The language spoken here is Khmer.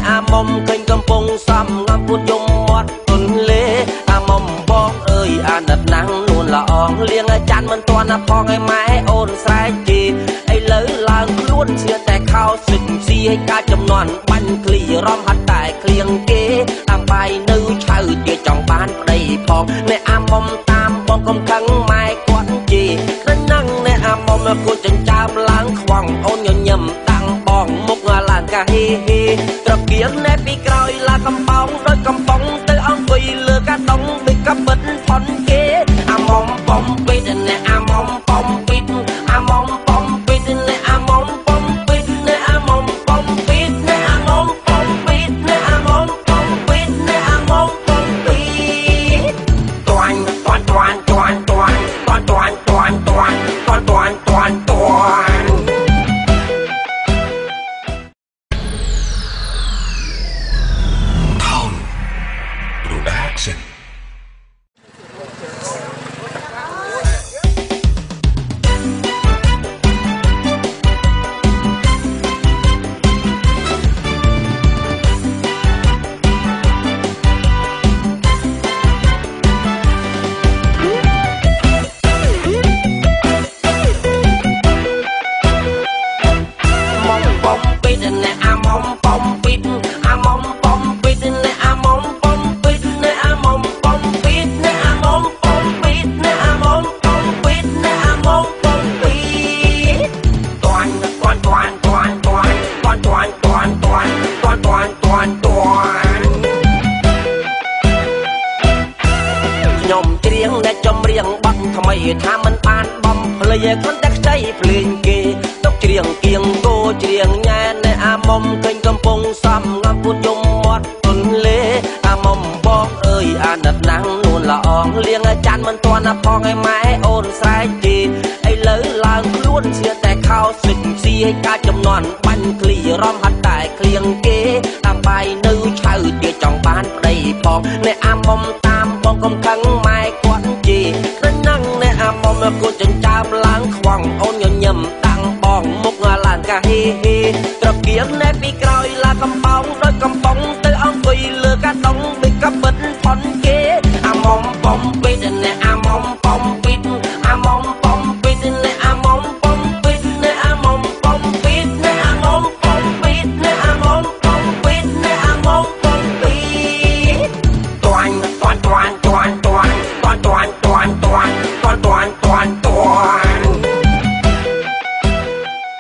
អាមុំឃើញកំពុងសំងំពួតយំមាត់ទុនលេអាមុំបងអើយអាណិតណាស់នួនល្អងលៀងចាន់មិនទាន់ផងឲ្យម៉ែអូនស្រែកជីឥឡូវឡើងខ្លួនស្លៀកតែខោស្លិចស៊ីឲ្យកាច់ចំនួនបាញ់ឃ្លីរំហាត់តែឃ្លៀងគេអាំបាយនៅឆៅទៀតចង់បានប្តីផងអ្នកអាមុំតាមបងកំខឹងម៉ែគាត់ជីដល់នឹងអ្នកអាមុំគួរចិញ្ចើមឡើងខ្វងអូនញញឹមតាំងបងមុខឡើងកាហេហេត្រកៀនណែពីក្រោយឡាកំប៉ោងដោយកំប៉ុងទៅអង្គុយលើកាតុងដូចកបិតផនគេអាមុំបំពេតអ្នកអាមុំបំពេតអាមុំបំពេតអ្នកអាមុំបំពេតអ្នកអាមុំបំពេតអ្នកអាមុំបំពេតអ្នកអាមុំបំពេតអ្នកអាមុំបំពេតតាន់តាន់តាន់តាន់តាន់តាន់តាន់តាន់តាន់តាន់តាន់តាន់ Production.ថាមិនបានបំភ្លៃខ្លួនតែខ្ចីភ្លេងគេទុកច្រៀងគៀងគោច្រៀងញ៉ែនៅអាមុំឃើញកំពុងសំងំពួតយំមាត់ទុនលេអាមុំបងអើយអាណិតណាស់នួនល្អងលៀងចាន់មិនទាន់ផងឲ្យម៉ែអូនស្រែកជីឥឡូវឡើងខ្លួនស្លៀកតែខោស្លិចស៊ីឲ្យកាច់ចំនួនបាញ់ឃ្លីរំហាត់តែឃ្លៀងគេអាំបាយនៅឆៅទៀតចង់បានប្តីផងអ្នកអាមុំតាមបងកំខឹងម៉ែគាត់ជីនឹងអ្នកអាមុំគួរចិញ្ចើមឡើងខ្វងអូនញញឹមតាំងបងមុខឡើងកាហេហេត្រកៀនណែពីក្រោយឡាកំប៉ោងដោយកំប៉ុងទៅអង្គុយលើកាតុង